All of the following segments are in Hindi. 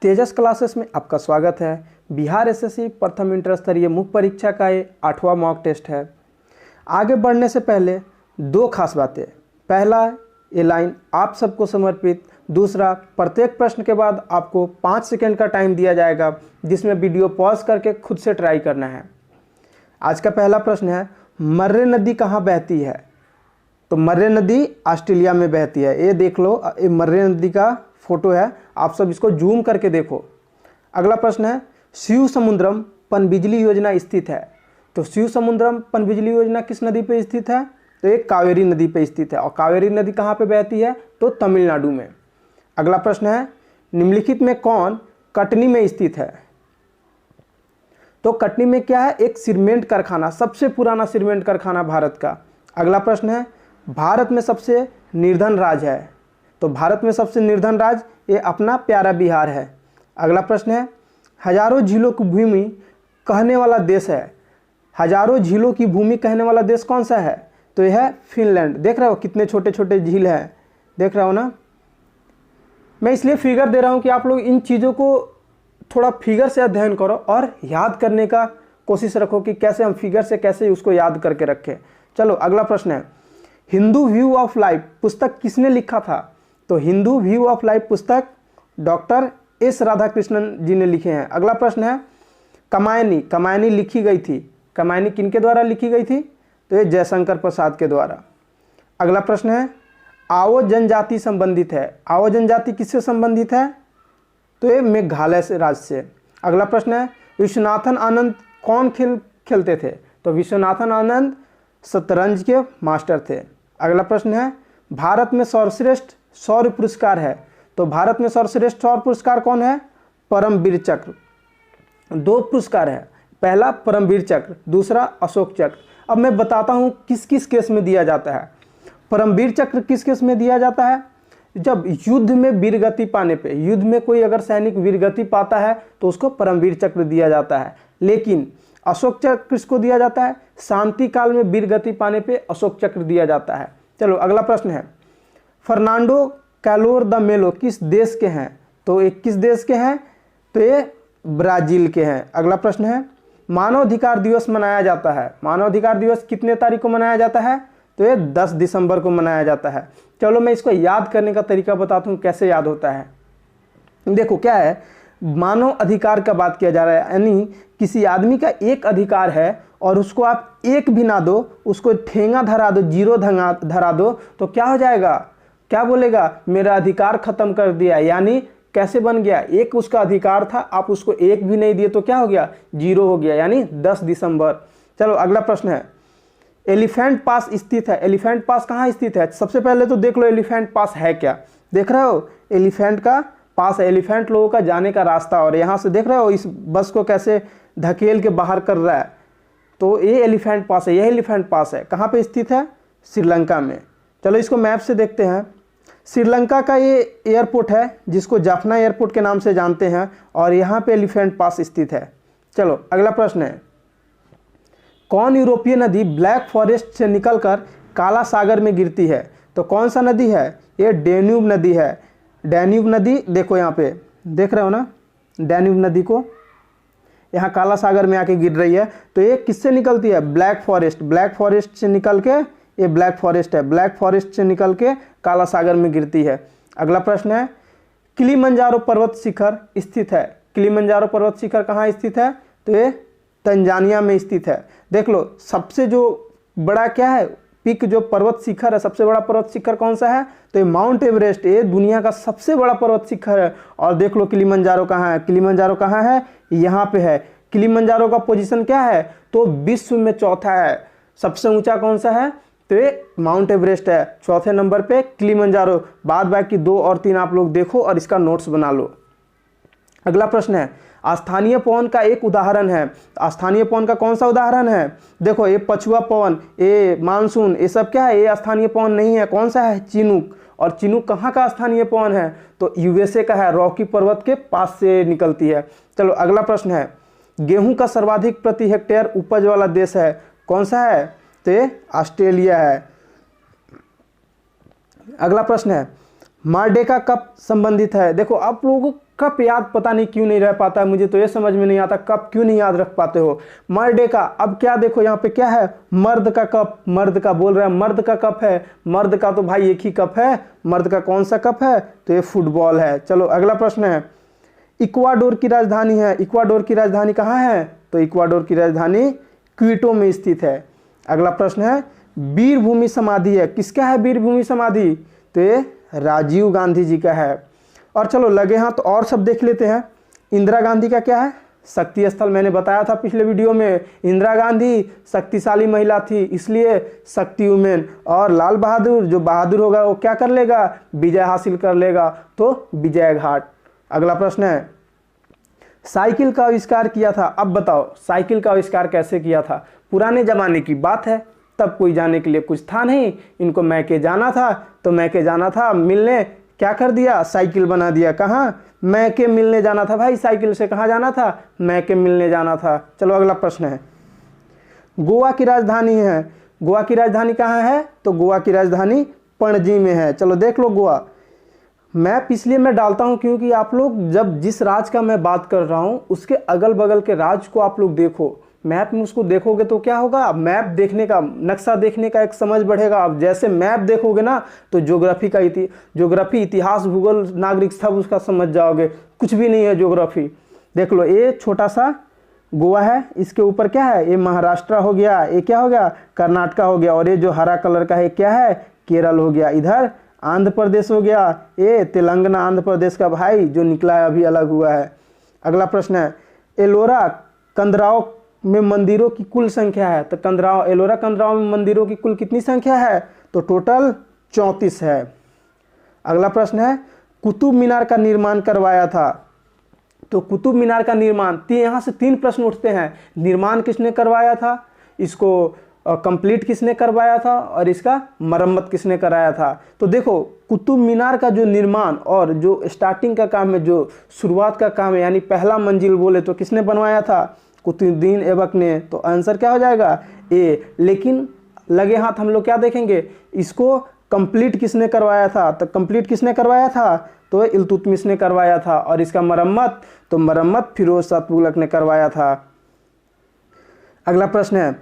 तेजस क्लासेस में आपका स्वागत है। बिहार एसएससी प्रथम इंटर स्तरीय मुख्य परीक्षा का ये 8वां मॉक टेस्ट है। आगे बढ़ने से पहले दो खास बातें। पहला, ये लाइन आप सबको समर्पित। दूसरा, प्रत्येक प्रश्न के बाद आपको 5 सेकंड का टाइम दिया जाएगा, जिसमें वीडियो पॉज करके खुद से ट्राई करना है। आज का पहला प्रश्न है, मर्रे नदी कहाँ बहती है? तो मर्रे नदी ऑस्ट्रेलिया में बहती है। ये देख लो, ये मर्रे नदी का फोटो है, आप सब इसको जूम करके देखो। अगला प्रश्न है, शिव समुद्रम पनबिजली योजना स्थित है। तो शिव समुद्रम पनबिजली योजना किस नदी पे स्थित है? तो ये कावेरी नदी पे स्थित है। और कावेरी नदी कहाँ पे बहती है? तो तमिलनाडु में। अगला प्रश्न है, निम्नलिखित में कौन कटनी में स्थित है? तो कटनी में क्या है? एक सीमेंट कारखाना, सबसे पुराना सीमेंट कारखाना भारत का। अगला प्रश्न है, भारत में सबसे निर्धन राज्य है। तो भारत में सबसे निर्धन राज्य ये अपना प्यारा बिहार है। अगला प्रश्न है, हजारों झीलों की भूमि कहने वाला देश है। हजारों झीलों की भूमि कहने वाला देश कौन सा है? तो यह है फिनलैंड। देख रहे हो कितने छोटे छोटे झील हैं, देख रहे हो ना। मैं इसलिए फिगर दे रहा हूँ कि आप लोग इन चीज़ों को थोड़ा फिगर से अध्ययन करो और याद करने का कोशिश रखो कि कैसे हम फिगर से कैसे उसको याद करके रखें। चलो अगला प्रश्न है, हिंदू व्यू ऑफ लाइफ पुस्तक किसने लिखा था? तो हिंदू व्यू ऑफ लाइफ पुस्तक डॉक्टर एस राधाकृष्णन जी ने लिखे हैं। अगला प्रश्न है, कमायनी। कमायनी लिखी गई थी। कमायनी किनके द्वारा लिखी गई थी? तो ये जयशंकर प्रसाद के द्वारा। अगला प्रश्न है, आओ जनजाति संबंधित है। आओ जनजाति किससे संबंधित है? तो ये मेघालय से राज्य से। अगला प्रश्न है, विश्वनाथन आनंद कौन खेलते थे? तो विश्वनाथन आनंद शतरंज के मास्टर थे। अगला प्रश्न है, भारत में सर्वश्रेष्ठ शौर्य पुरस्कार है। तो भारत में सर्वश्रेष्ठ शौर्य पुरस्कार कौन है? परमवीर चक्र। 2 पुरस्कार है, पहला परमवीर चक्र, दूसरा अशोक चक्र। अब मैं बताता हूँ किस किस केस में दिया जाता है। परमवीर चक्र किस केस में दिया जाता है? जब युद्ध में वीरगति पाने पे, युद्ध में कोई अगर सैनिक वीरगति पाता है तो उसको परमवीर चक्र दिया जाता है। लेकिन अशोक चक्र किसको दिया जाता है? शांति काल में वीरगति पाने पे अशोक चक्र दिया जाता है। चलो अगला प्रश्न है, फर्नांडो कैलोर द मेलो किस देश के हैं? तो ये किस देश के हैं? तो ये ब्राजील के हैं। अगला प्रश्न है, मानव अधिकार दिवस मनाया जाता है। मानव अधिकार दिवस कितने तारीख को मनाया जाता है? तो ये 10 दिसंबर को मनाया जाता है। चलो मैं इसको याद करने का तरीका बताता हूँ कैसे याद होता है। देखो क्या है, मानव अधिकार का बात किया जा रहा है, यानी किसी आदमी का एक अधिकार है और उसको आप एक भी ना दो, उसको ठेंगा धरा दो, जीरो धरा दो, तो क्या हो जाएगा? क्या बोलेगा? मेरा अधिकार खत्म कर दिया। यानी कैसे बन गया? एक उसका अधिकार था, आप उसको एक भी नहीं दिए तो क्या हो गया? 0 हो गया, यानी 10 दिसंबर। चलो अगला प्रश्न है, एलिफेंट पास स्थित है। एलिफेंट पास कहाँ स्थित है? सबसे पहले तो देख लो एलिफेंट पास है क्या। देख रहे हो एलिफेंट का पास है, एलिफेंट लोगों का जाने का रास्ता। और यहाँ से देख रहे हो इस बस को कैसे धकेल के बाहर कर रहा है। तो ये एलिफेंट पास है, यह एलिफेंट पास है। कहाँ पे स्थित है? श्रीलंका में। चलो इसको मैप से देखते हैं। श्रीलंका का ये एयरपोर्ट है जिसको जाफना एयरपोर्ट के नाम से जानते हैं, और यहाँ पे एलिफेंट पास स्थित है। चलो अगला प्रश्न है, कौन यूरोपीय नदी ब्लैक फॉरेस्ट से निकलकर काला सागर में गिरती है? तो कौन सा नदी है? ये डैन्यूब नदी है। डैन्यूब नदी देखो यहाँ पे, देख रहे हो ना डैन्यूब नदी को, यहाँ काला सागर में आके गिर रही है। तो ये किससे निकलती है? Black forest. ब्लैक फॉरेस्ट से निकल के, ये ब्लैक फॉरेस्ट है, ब्लैक फॉरेस्ट से निकल के काला सागर में गिरती है। अगला प्रश्न है, किलिमंजारो पर्वत शिखर स्थित है। किलिमंजारो पर्वत शिखर कहाँ स्थित है? तो ये तंजानिया में स्थित है। देख लो सबसे जो बड़ा क्या है पिक, जो पर्वत शिखर है, सबसे बड़ा पर्वत शिखर कौन सा है? तो ये माउंट एवरेस्ट। ये दुनिया का सबसे बड़ा पर्वत शिखर है। और देख लो किलिमंजारो कहाँ है? किलिमंजारो कहाँ है? यहाँ पे है। किलिमंजारो का पोजीशन क्या है? तो विश्व में चौथा है। सबसे ऊंचा कौन सा है? तो ये माउंट एवरेस्ट है। चौथे नंबर पे किलिमंजारो। बाद बाकी 2 और 3 आप लोग देखो और इसका नोट्स बना लो। अगला प्रश्न है, स्थानीय पवन का एक उदाहरण है। स्थानीय पवन का कौन सा उदाहरण है? देखो ये पछुआ पवन, ये मानसून, ये सब क्या है? ये स्थानीय पवन नहीं है। कौन सा है? चिनूक। और चिनूक कहाँ का स्थानीय पवन है? तो यूएसए का है, रॉकी पर्वत के पास से निकलती है। चलो अगला प्रश्न है, गेहूं का सर्वाधिक प्रति हेक्टेयर उपज वाला देश है, कौन सा है? तो ये ऑस्ट्रेलिया है। अगला प्रश्न है, मर्डेका कब संबंधित है? देखो आप लोगों को कप याद पता नहीं क्यों नहीं रह पाता है, मुझे तो ये समझ में नहीं आता कप क्यों नहीं याद रख पाते हो। मर्डेका, अब क्या देखो यहाँ पे क्या है, मर्द का कप, मर्द का बोल रहा है, मर्द का कप है, मर्द का तो भाई एक ही कप है, मर्द का कौन सा कप है, तो ये फुटबॉल है। चलो अगला प्रश्न है, इक्वाडोर की राजधानी है, इक्वाडोर की राजधानी कहाँ है? तो इक्वाडोर की राजधानी क्विटो में स्थित है। अगला प्रश्न है, वीर भूमि समाधि है, किसका है वीर भूमि समाधि? तो ये राजीव गांधी जी का है। और चलो लगे हाथ तो और सब देख लेते हैं। इंदिरा गांधी का क्या है? शक्ति स्थल, मैंने बताया था पिछले वीडियो में, इंदिरा गांधी शक्तिशाली महिला थी इसलिए शक्ति वुमेन। और लाल बहादुर, जो बहादुर होगा वो क्या कर लेगा? विजय हासिल कर लेगा, तो विजय घाट। अगला प्रश्न है, साइकिल का आविष्कार किया था, अब बताओ साइकिल का आविष्कार कैसे किया था? पुराने जमाने की बात है, तब कोई जाने के लिए कुछ था नहीं, इनको मैके जाना था, तो मैके जाना था मिलने, क्या कर दिया? साइकिल बना दिया। कहाँ? मैके मिलने जाना था भाई, साइकिल से कहाँ जाना था? मैके मिलने जाना था। चलो अगला प्रश्न है, गोवा की राजधानी है, गोवा की राजधानी कहाँ है? तो गोवा की राजधानी पणजी में है। चलो देख लो गोवा। मैप इसलिए मैं डालता हूँ क्योंकि आप लोग जब जिस राज्य का मैं बात कर रहा हूँ उसके अगल बगल के राज्य को आप लोग देखो, मैप में उसको देखोगे तो क्या होगा? मैप देखने का, नक्शा देखने का एक समझ बढ़ेगा। आप जैसे मैप देखोगे ना तो ज्योग्राफी, इतिहास, भूगोल, नागरिक सब उसका समझ जाओगे। कुछ भी नहीं है ज्योग्राफी। देख लो ये छोटा सा गोवा है, इसके ऊपर क्या है? ये महाराष्ट्र हो गया, ये क्या हो गया? कर्नाटक हो गया, और ये जो हरा कलर का है क्या है? केरल हो गया। इधर आंध्र प्रदेश हो गया, ये तेलंगाना आंध्र प्रदेश का भाई जो निकला है अभी अलग हुआ है। अगला प्रश्न है, एलोरा कंदराव में मंदिरों की कुल संख्या है, तो एलोरा कंदराव में मंदिरों की कुल कितनी संख्या है? तो टोटल 34 है। अगला प्रश्न है, कुतुब मीनार का निर्माण करवाया था, तो कुतुब मीनार का निर्माण, यहाँ से 3 प्रश्न उठते हैं। निर्माण किसने करवाया था, इसको कंप्लीट किसने करवाया था, और इसका मरम्मत किसने कराया था? तो देखो कुतुब मीनार का जो निर्माण और जो स्टार्टिंग का काम है, जो शुरुआत का काम है, यानी पहला मंजिल बोले तो किसने बनवाया था? कुतुबुद्दीन ऐबक ने। तो आंसर क्या हो जाएगा? ए। लेकिन लगे हाथ हम लोग क्या देखेंगे, इसको कंप्लीट किसने करवाया था? तो कंप्लीट किसने करवाया था? तो इल्तुतमिश ने करवाया था। और इसका मरम्मत, तो मरम्मत फिरोज शाह तुगलक ने करवाया था। अगला प्रश्न है,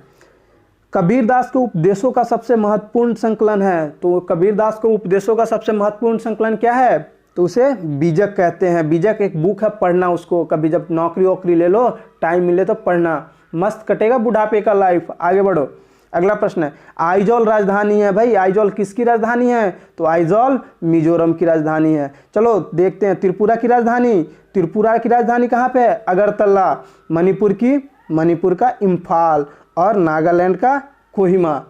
कबीरदास के उपदेशों का सबसे महत्वपूर्ण संकलन है, तो कबीरदास के उपदेशों का सबसे महत्वपूर्ण संकलन क्या है? तो उसे बीजक कहते हैं। बीजक एक बुक है, पढ़ना उसको, कभी जब नौकरी वोकरी ले लो, टाइम मिले तो पढ़ना, मस्त कटेगा बुढ़ापे का लाइफ। आगे बढ़ो। अगला प्रश्न है, आइजॉल राजधानी है भाई, आइजॉल किसकी राजधानी है? तो आइजॉल मिजोरम की राजधानी है। चलो देखते हैं, त्रिपुरा की राजधानी, त्रिपुरा की राजधानी कहाँ पे है? अगरतला। मणिपुर का इम्फाल, और नागालैंड का कोहिमा।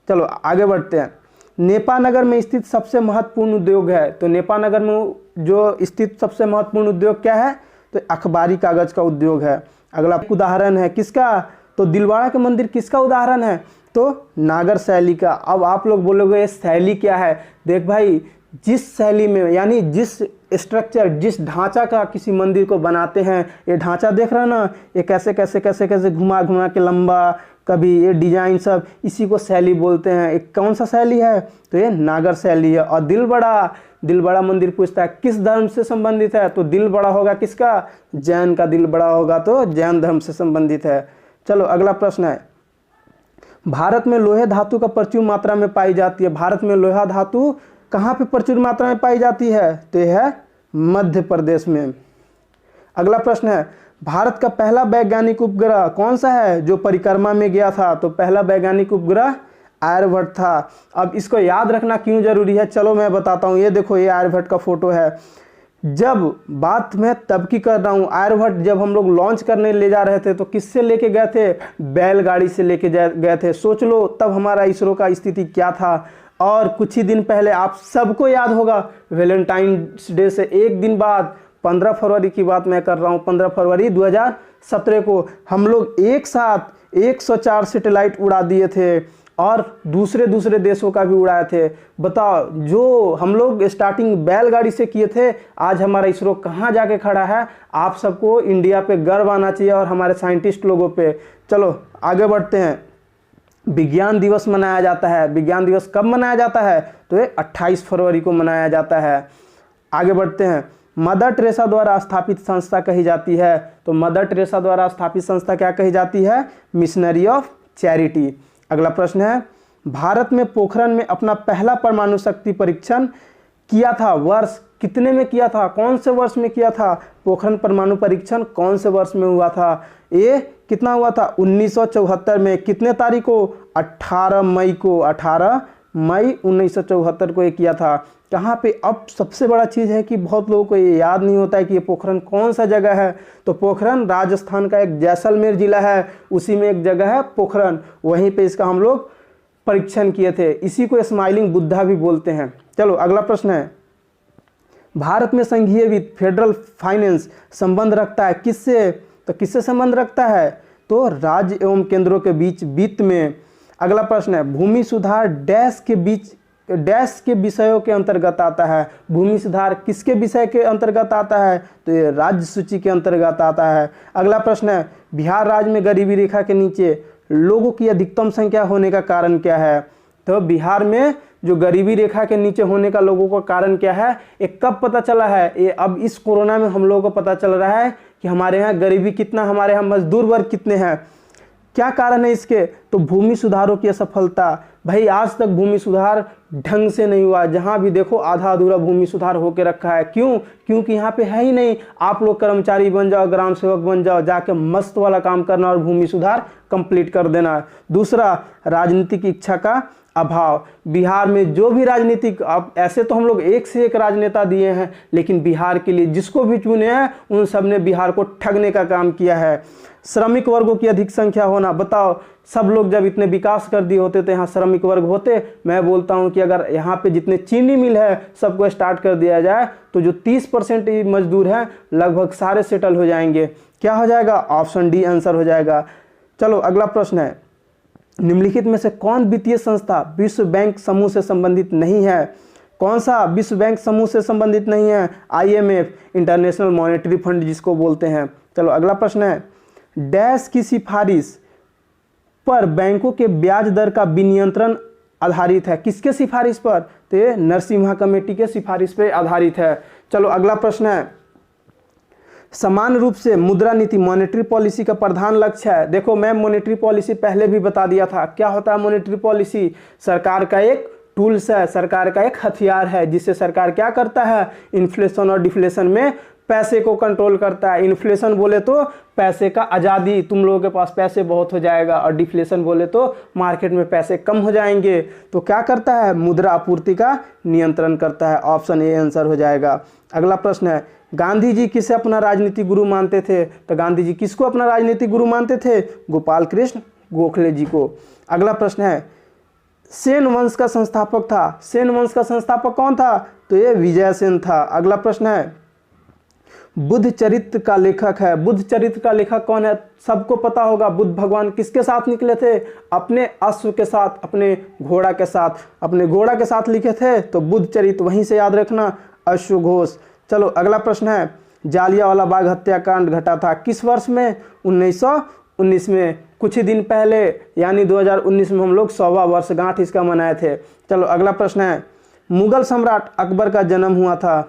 चलो आगे बढ़ते हैं, नेपानगर में स्थित सबसे महत्वपूर्ण उद्योग है, तो नेपानगर में जो स्थित सबसे महत्वपूर्ण उद्योग क्या है? तो अखबारी कागज का उद्योग है। अगला उदाहरण है किसका? तो दिलवाड़ा के मंदिर किसका उदाहरण है? तो नागर शैली का। अब आप लोग बोलोगे ये शैली क्या है? देख भाई, जिस शैली में, यानी जिस स्ट्रक्चर, जिस ढांचा का किसी मंदिर को बनाते हैं, ये ढांचा देख रहे हो ना, ये कैसे कैसे कैसे कैसे घुमा घुमा के लंबा, कभी ये डिजाइन, सब इसी को शैली बोलते हैं। एक कौन सा शैली है? तो ये नागर शैली है। और दिलबड़ा मंदिर पूछता है किस धर्म से संबंधित है? तो दिल बड़ा होगा किसका? जैन का दिल बड़ा होगा, तो जैन धर्म से संबंधित है। चलो अगला प्रश्न है, भारत में लोहे धातु का प्रचुर मात्रा में पाई जाती है, भारत में लोहा धातु कहाँ पे प्रचुर मात्रा में पाई जाती है? तो यह है मध्य प्रदेश में। अगला प्रश्न है, भारत का पहला वैज्ञानिक उपग्रह कौन सा है जो परिक्रमा में गया था? तो पहला वैज्ञानिक उपग्रह आर्यभट्ट था। अब इसको याद रखना क्यों जरूरी है, चलो मैं बताता हूँ। ये देखो, ये आर्यभट्ट का फोटो है। जब बात मैं तब की कर रहा हूँ, आर्यभट्ट जब हम लोग लॉन्च करने ले जा रहे थे तो किससे लेके गए थे? बैलगाड़ी से लेके गए थे। सोच लो तब हमारा इसरो का स्थिति क्या था। और कुछ ही दिन पहले आप सबको याद होगा, वैलेंटाइंस डे से एक दिन बाद 15 फरवरी की बात मैं कर रहा हूँ, 15 फरवरी 2017 को हम लोग एक साथ 104 सैटेलाइट उड़ा दिए थे, और दूसरे देशों का भी उड़ाए थे। बताओ, जो हम लोग स्टार्टिंग बैलगाड़ी से किए थे, आज हमारा इसरो कहाँ जाके खड़ा है। आप सबको इंडिया पे गर्व आना चाहिए और हमारे साइंटिस्ट लोगों पे। चलो आगे बढ़ते हैं। विज्ञान दिवस मनाया जाता है। विज्ञान दिवस कब मनाया जाता है? तो ये 28 फरवरी को मनाया जाता है। आगे बढ़ते हैं। मदर टेरेसा द्वारा स्थापित संस्था कही जाती है, तो मदर टेरेसा द्वारा स्थापित संस्था क्या कही जाती है? Missionary of charity. अगला प्रश्न है, भारत में पोखरण में अपना पहला परमाणु शक्ति परीक्षण किया था, वर्ष कितने में किया था? कौन से वर्ष में किया था? पोखरण परमाणु परीक्षण कौन से वर्ष में हुआ था? ये कितना हुआ था? 1974 में। कितने तारीख को? 18 मई को। 18 मई 1974 को ये किया था। कहाँ पे? अब सबसे बड़ा चीज़ है कि बहुत लोगों को ये याद नहीं होता है कि ये पोखरण कौन सा जगह है। तो पोखरण राजस्थान का एक जैसलमेर जिला है, उसी में एक जगह है पोखरण, वहीं पे इसका हम लोग परीक्षण किए थे। इसी को स्माइलिंग बुद्धा भी बोलते हैं। चलो अगला प्रश्न है, भारत में संघीय वित्त फेडरल फाइनेंस संबंध रखता है किससे? तो किससे संबंध रखता है? तो राज्य एवं केंद्रों के बीच वित्त में। अगला प्रश्न है, भूमि सुधार डैश के विषयों के अंतर्गत आता है। भूमि सुधार किसके विषय के अंतर्गत आता है? तो ये राज्य सूची के अंतर्गत आता है। अगला प्रश्न है, बिहार राज्य में गरीबी रेखा के नीचे लोगों की अधिकतम संख्या होने का कारण क्या है? तो बिहार में जो गरीबी रेखा के नीचे होने का लोगों का कारण क्या है? ये कब पता चला है? ये अब इस कोरोना में हम लोगों को पता चल रहा है कि हमारे यहाँ गरीबी कितना, हमारे यहाँ मजदूर वर्ग कितने हैं। क्या कारण है इसके? तो भूमि सुधारों की असफलता। भाई आज तक भूमि सुधार ढंग से नहीं हुआ, जहाँ भी देखो आधा अधूरा भूमि सुधार होके रखा है। क्यों? क्योंकि यहाँ पे है ही नहीं। आप लोग कर्मचारी बन जाओ, ग्राम सेवक बन जाओ, जाके मस्त वाला काम करना और भूमि सुधार कंप्लीट कर देना। दूसरा, राजनीतिक इच्छा का अभाव। बिहार में जो भी राजनीतिक, अब ऐसे तो हम लोग एक से एक राजनेता दिए हैं, लेकिन बिहार के लिए जिसको भी चुने हैं उन सब ने बिहार को ठगने का काम किया है। श्रमिक वर्गों की अधिक संख्या होना। बताओ, सब लोग जब इतने विकास कर दिए होते तो यहाँ श्रमिक वर्ग होते? मैं बोलता हूँ कि अगर यहाँ पे जितने चीनी मिल है सबको स्टार्ट कर दिया जाए तो जो 30% मजदूर हैं लगभग सारे सेटल हो जाएंगे। क्या हो जाएगा? ऑप्शन डी आंसर हो जाएगा। चलो अगला प्रश्न है, निम्नलिखित में से कौन वित्तीय संस्था विश्व बैंक समूह से संबंधित नहीं है? कौन सा विश्व बैंक समूह से संबंधित नहीं है? IMF, इंटरनेशनल मॉनेटरी फंड जिसको बोलते हैं। चलो अगला प्रश्न है, डैश की सिफारिश पर बैंकों के ब्याज दर का विनियंत्रण आधारित है? किसके सिफारिश पर? तो ये नरसिम्हा कमेटी के सिफारिश पे आधारित है। चलो अगला प्रश्न है, समान रूप से मुद्रा नीति मॉनेटरी पॉलिसी का प्रधान लक्ष्य है। देखो मैं मॉनेटरी पॉलिसी पहले भी बता दिया था। क्या होता है मॉनेटरी पॉलिसी? सरकार का एक टूल्स है, सरकार का एक हथियार है, जिससे सरकार क्या करता है? इन्फ्लेशन और डिफ्लेशन में पैसे को कंट्रोल करता है। इन्फ्लेशन बोले तो पैसे का आज़ादी, तुम लोगों के पास पैसे बहुत हो जाएगा, और डिफ्लेशन बोले तो मार्केट में पैसे कम हो जाएंगे। तो क्या करता है? मुद्रा आपूर्ति का नियंत्रण करता है। ऑप्शन ए आंसर हो जाएगा। अगला प्रश्न है, गांधी जी किसे अपना राजनीतिक गुरु मानते थे? तो गांधी जी किसको अपना राजनीतिक गुरु मानते थे? गोपाल कृष्ण गोखले जी को। अगला प्रश्न है, सेन वंश का संस्थापक था। सेन वंश का संस्थापक कौन था? तो ये विजय सेन था। अगला प्रश्न है, बुद्ध चरित्र का लेखक है। बुद्ध चरित्र का लेखक कौन है? सबको पता होगा। बुद्ध भगवान किसके साथ निकले थे? अपने अश्व के साथ, अपने घोड़ा के साथ। अपने घोड़ा के साथ लिखे थे, तो बुद्ध चरित्र वहीं से याद रखना, अश्वघोष। चलो अगला प्रश्न है, जालियांवाला बाग हत्याकांड घटा था किस वर्ष में? 1919 में। कुछ ही दिन पहले यानी 2019 में हम लोग 100वां वर्षगांठ इसका मनाए थे। चलो अगला प्रश्न है, मुगल सम्राट अकबर का जन्म हुआ था।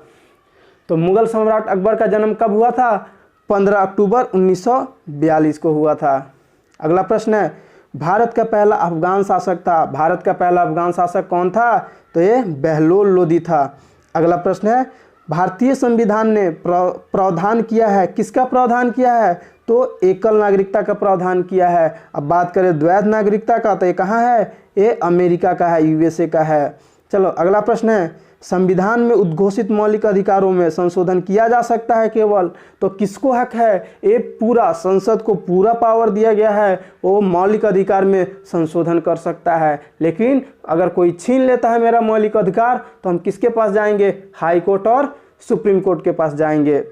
तो मुगल सम्राट अकबर का जन्म कब हुआ था? 15 अक्टूबर 1942 को हुआ था। अगला प्रश्न है, भारत का पहला अफगान शासक था। भारत का पहला अफगान शासक कौन था? तो ये बहलोल लोदी था। अगला प्रश्न है, भारतीय संविधान ने प्रावधान किया है, किसका प्रावधान किया है? तो एकल नागरिकता का प्रावधान किया है। अब बात करें द्वैध नागरिकता का, तो ये कहाँ है? ये अमेरिका का है, USA का है। चलो अगला प्रश्न है, संविधान में उद्घोषित मौलिक अधिकारों में संशोधन किया जा सकता है केवल, तो किसको हक है? ये पूरा संसद को पूरा पावर दिया गया है, वो मौलिक अधिकार में संशोधन कर सकता है। लेकिन अगर कोई छीन लेता है मेरा मौलिक अधिकार, तो हम किसके पास जाएंगे? हाई कोर्ट और सुप्रीम कोर्ट के पास जाएंगे।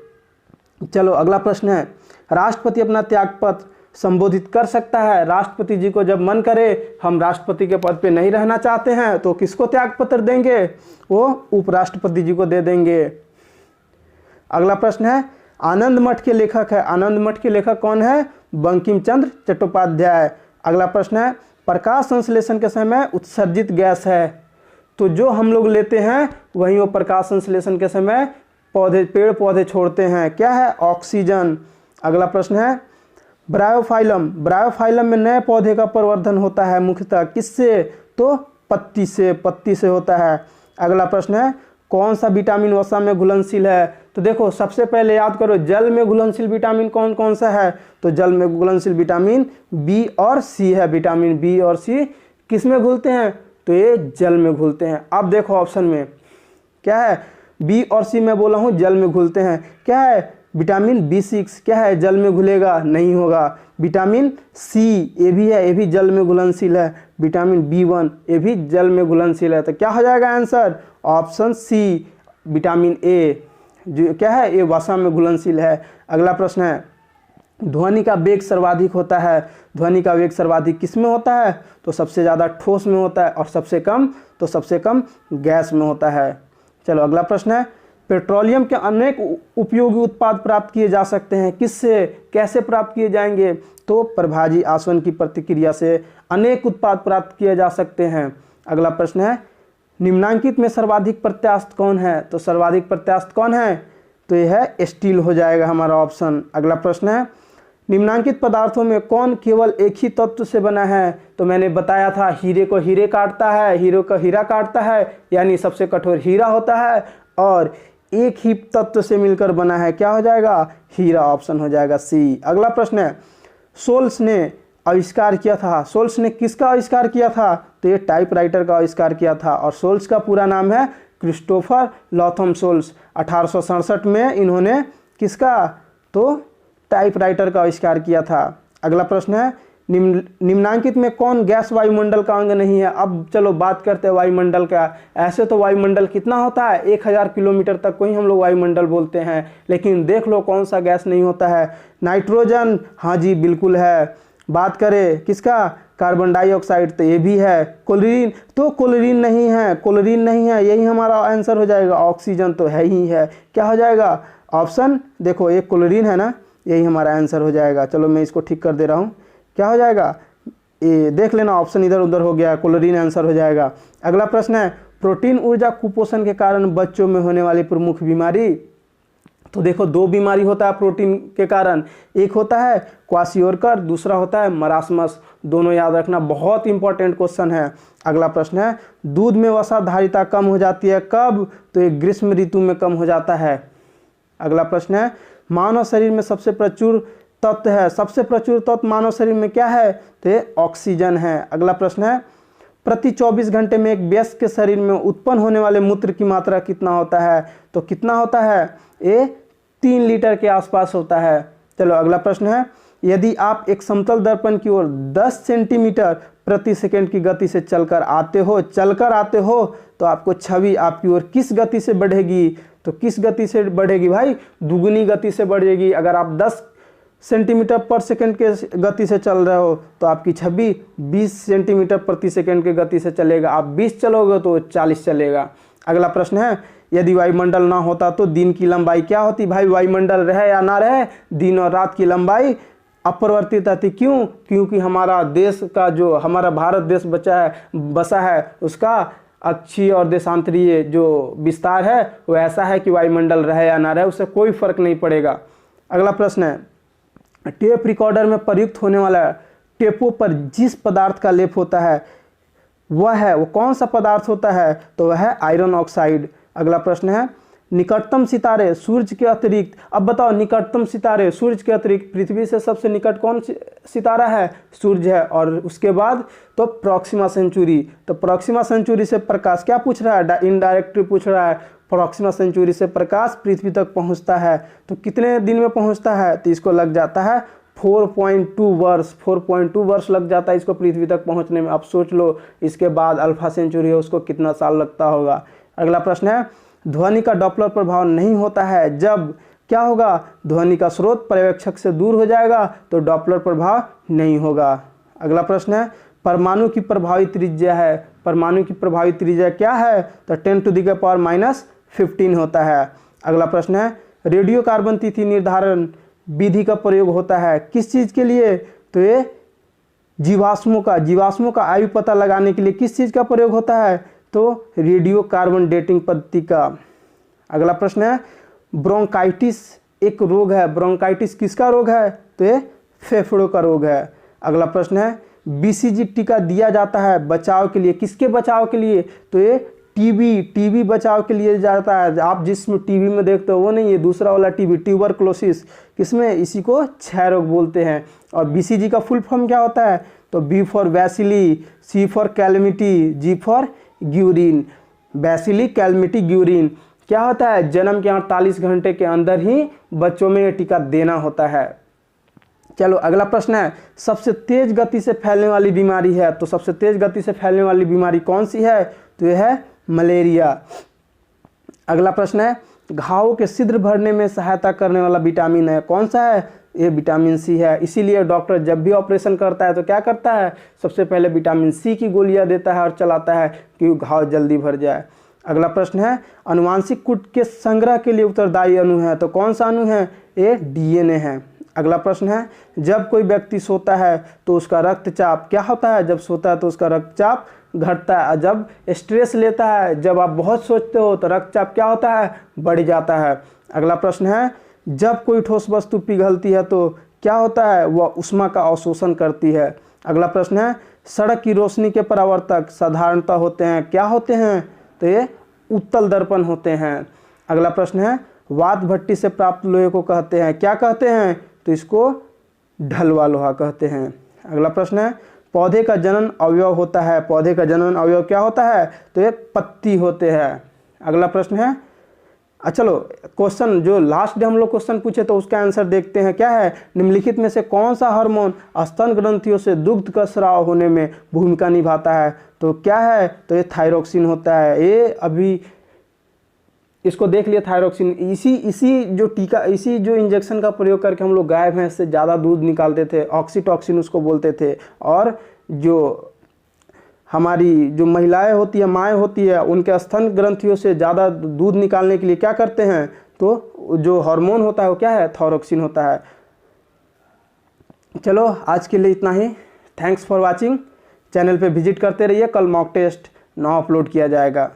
चलो अगला प्रश्न है, राष्ट्रपति अपना त्यागपत्र संबोधित कर सकता है? राष्ट्रपति जी को जब मन करे हम राष्ट्रपति के पद पे नहीं रहना चाहते हैं, तो किसको त्यागपत्र देंगे? वो उपराष्ट्रपति जी को दे देंगे। अगला प्रश्न है, आनंद मठ के लेखक है। आनंद मठ के लेखक कौन है? बंकिम चंद्र चट्टोपाध्याय। अगला प्रश्न है, प्रकाश संश्लेषण के समय उत्सर्जित गैस है, तो जो हम लोग लेते हैं वही वो प्रकाश संश्लेषण के समय पेड़ पौधे छोड़ते हैं, क्या है, ऑक्सीजन। अगला प्रश्न है ब्रायोफाइलम में नए पौधे का प्रवर्धन होता है मुख्यतः किससे, तो पत्ती से होता है। अगला प्रश्न है कौन सा विटामिन वसा में घुलनशील है, तो देखो सबसे पहले याद करो जल में घुलनशील विटामिन कौन कौन सा है, तो जल में घुलनशील विटामिन बी और सी है। विटामिन बी और सी किस में घुलते हैं, तो ये जल में घुलते हैं। अब देखो ऑप्शन में क्या है, बी और सी मैं बोला हूँ जल में घुलते हैं, क्या है, विटामिन B6 क्या है, जल में घुलेगा, नहीं होगा। विटामिन सी ये भी है, ये भी जल में घुलनशील है। विटामिन B1 ये भी जल में घुलनशील है। तो क्या हो जाएगा answer, option C vitamin A जो क्या है, ये वसा में घुलनशील है। अगला प्रश्न है ध्वनि का वेग सर्वाधिक होता है, ध्वनि का वेग सर्वाधिक किस में होता है, तो सबसे ज़्यादा ठोस में होता है, और सबसे कम गैस में होता है। चलो अगला प्रश्न है पेट्रोलियम के अनेक उपयोगी उत्पाद प्राप्त किए जा सकते हैं किससे, कैसे प्राप्त किए जाएंगे, तो प्रभाजी आसवन की प्रतिक्रिया से अनेक उत्पाद प्राप्त किए जा सकते हैं। अगला प्रश्न है निम्नांकित में सर्वाधिक प्रत्यास्थ कौन है, तो सर्वाधिक प्रत्यास्थ कौन है, तो यह है स्टील हो जाएगा हमारा ऑप्शन। अगला प्रश्न है निम्नांकित पदार्थों में कौन केवल एक ही तत्व से बना है, तो मैंने बताया था हीरे को हीरे काटता है, हीरो को हीरा काटता है, यानी सबसे कठोर हीरा होता है, और एक ही तत्व से मिलकर बना है, क्या हो जाएगा, हीरा, ऑप्शन हो जाएगा सी। अगला प्रश्न है सोल्स ने आविष्कार किया था, सोल्स ने किसका आविष्कार किया था, तो ये टाइपराइटर का आविष्कार किया था, और सोल्स का पूरा नाम है क्रिस्टोफर लॉथम सोल्स। 1867 में इन्होंने किसका, तो टाइपराइटर का आविष्कार किया था। अगला प्रश्न है निम्नांकित में कौन गैस वायुमंडल का अंग नहीं है। अब चलो बात करते हैं वायुमंडल का। ऐसे तो वायुमंडल कितना होता है, 1000 किलोमीटर तक को ही हम लोग वायुमंडल बोलते हैं, लेकिन देख लो कौन सा गैस नहीं होता है, नाइट्रोजन, हाँ जी बिल्कुल है। बात करें किसका, कार्बन डाइऑक्साइड, तो ये भी है। क्लोरीन, तो क्लोरीन नहीं है, यही हमारा आंसर हो जाएगा। ऑक्सीजन तो है ही है, क्या हो जाएगा ऑप्शन, देखो ये क्लोरीन है ना, यही हमारा आंसर हो जाएगा। चलो मैं इसको ठीक कर दे रहा हूँ, क्या हो जाएगा, ये देख लेना ऑप्शन इधर उधर हो गया, क्लोरीन आंसर हो जाएगा। अगला प्रश्न है प्रोटीन ऊर्जा कुपोषण के कारण बच्चों में होने वाली प्रमुख बीमारी, तो देखो 2 बीमारी होता है प्रोटीन के कारण, एक होता है क्वाशियोरकर, दूसरा होता है मरासमस। दोनों याद रखना, बहुत इंपॉर्टेंट क्वेश्चन है। अगला प्रश्न है दूध में वसा धारिता कम हो जाती है कब, तो ये ग्रीष्म ऋतु में कम हो जाता है। अगला प्रश्न है मानव शरीर में सबसे प्रचुर तत्व मानव शरीर में क्या है, तो ये ऑक्सीजन है। अगला प्रश्न है प्रति 24 घंटे में एक वयस्क के शरीर में उत्पन्न होने वाले मूत्र की मात्रा कितना होता है, तो कितना होता है, ये 3 लीटर के आसपास होता है। चलो अगला प्रश्न है यदि आप एक समतल दर्पण की ओर 10 सेंटीमीटर प्रति सेकंड की गति से चलकर आते हो तो आपको छवि आपकी ओर किस गति से बढ़ेगी, तो किस गति से बढ़ेगी भाई, दुगुनी गति से बढ़ेगी। अगर आप 10 सेंटीमीटर पर सेकंड के गति से चल रहे हो तो आपकी छवि 20 सेंटीमीटर प्रति सेकंड की गति से चलेगा, आप 20 चलोगे तो 40 चलेगा। अगला प्रश्न है यदि वायुमंडल ना होता तो दिन की लंबाई क्या होती, भाई वायुमंडल रहे या ना रहे, दिन और रात की लंबाई अपरिवर्तित रहती। क्यों, क्योंकि हमारा देश का जो हमारा भारत देश बसा है उसका अक्षीय और देशांतरीय जो विस्तार है वो ऐसा है कि वायुमंडल रहे या ना रहे उससे कोई फर्क नहीं पड़ेगा। अगला प्रश्न है टेप रिकॉर्डर में प्रयुक्त होने वाला टेपों पर जिस पदार्थ का लेप होता है वो कौन सा पदार्थ होता है, तो वह है आयरन ऑक्साइड। अगला प्रश्न है निकटतम सितारे सूर्य के अतिरिक्त, अब बताओ निकटतम सितारे सूर्य के अतिरिक्त पृथ्वी से सबसे निकट कौन सितारा है, सूर्य है, और उसके बाद तो प्रॉक्सिमा सेंचुरी। तो प्रॉक्सिमा सेंचुरी से प्रकाश क्या पूछ रहा है, इनडायरेक्टली पूछ रहा है, प्रॉक्सिमा सेंचुरी से प्रकाश पृथ्वी तक पहुंचता है तो कितने दिन में पहुंचता है, तो इसको लग जाता है 4.2 वर्ष, 4.2 वर्ष लग जाता है इसको पृथ्वी तक पहुंचने में। आप सोच लो इसके बाद अल्फा सेंचुरी है उसको कितना साल लगता होगा। अगला प्रश्न है ध्वनि का डॉपलर प्रभाव नहीं होता है जब क्या होगा, ध्वनि का स्रोत पर्यवेक्षक से दूर हो जाएगा तो डॉपलर प्रभाव नहीं होगा। अगला प्रश्न है परमाणु की प्रभावी त्रिज्या है, परमाणु की प्रभावी त्रिज्या क्या है, तो 10⁻⁻15 होता है। अगला प्रश्न है रेडियो कार्बन तिथि निर्धारण विधि का प्रयोग होता है किस चीज़ के लिए, तो ये जीवाश्मों का आयु पता लगाने के लिए किस चीज़ का प्रयोग होता है, तो रेडियो कार्बन डेटिंग पद्धति का। अगला प्रश्न है ब्रोंकाइटिस एक रोग है। ब्रोंकाइटिस किसका रोग है? तो ये फेफड़ों का रोग है। अगला प्रश्न है बीसीजी टीका दिया जाता है बचाव के लिए, किसके बचाव के लिए? तो ये टीबी बचाव के लिए जाता है। आप जिसमें टीबी में देखते हो वो नहीं, ये दूसरा वाला टीबी, ट्यूबरकुलोसिस, किसमें? इसी को क्षय रोग बोलते हैं। और बीसीजी का फुल फॉर्म क्या होता है? तो B for bacilli, C for Calmette, G for Guerin. Bacilli Calmette Guerin क्या होता है? जन्म के 48 घंटे के अंदर ही बच्चों में ये टीका देना होता है। चलो अगला प्रश्न है सबसे तेज गति से फैलने वाली बीमारी है। तो सबसे तेज गति से फैलने वाली बीमारी कौन सी है? तो यह है मलेरिया। अगला प्रश्न है घावों के छिद्र भरने में सहायता करने वाला विटामिन है, कौन सा है? ये विटामिन सी है। इसीलिए डॉक्टर जब भी ऑपरेशन करता है तो क्या करता है? सबसे पहले विटामिन सी की गोलियां देता है और चलाता है कि घाव जल्दी भर जाए। अगला प्रश्न है अनुवांशिक कूट के संग्रह के लिए उत्तरदायी अणु है, तो कौन सा अणु है? ये डीएनए है। अगला प्रश्न है जब कोई व्यक्ति सोता है तो उसका रक्तचाप क्या होता है? जब सोता है तो उसका रक्तचाप घटता है। जब स्ट्रेस लेता है, जब आप बहुत सोचते हो तो रक्तचाप क्या होता है? बढ़ जाता है। अगला प्रश्न है जब कोई ठोस वस्तु पिघलती है तो क्या होता है? वह ऊष्मा का अवशोषण करती है। अगला प्रश्न है सड़क की रोशनी के परावर्तक साधारणतः होते हैं, क्या होते हैं? तो ये उत्तल दर्पण होते हैं। अगला प्रश्न है वात भट्टी से प्राप्त लोहे को कहते हैं, क्या कहते हैं? तो इसको ढलवा लोहा कहते हैं। अगला प्रश्न है पौधे का जनन अवयव होता है, पौधे का जनन अवयव क्या होता है? तो ये पत्ती होते हैं। अगला प्रश्न है चलो क्वेश्चन जो लास्ट डे हम लोग क्वेश्चन पूछे तो उसका आंसर देखते हैं। क्या है? निम्नलिखित में से कौन सा हार्मोन स्तन ग्रंथियों से दुग्ध का स्राव होने में भूमिका निभाता है? तो क्या है? तो ये थायरोक्सिन होता है। ये अभी इसको देख लिया थायरोक्सिन। इसी जो इंजेक्शन का प्रयोग करके हम लोग गाय भैंस से ज़्यादा दूध निकालते थे, ऑक्सीटॉक्सिन उसको बोलते थे। और जो हमारी जो महिलाएं होती है, माएँ होती है, उनके स्तन ग्रंथियों से ज़्यादा दूध निकालने के लिए क्या करते हैं? तो जो हार्मोन होता है वो क्या है? थायरोक्सिन होता है। चलो आज के लिए इतना ही। Thanks for watching. चैनल पे विजिट करते रहिए। कल मॉक टेस्ट 9 अपलोड किया जाएगा।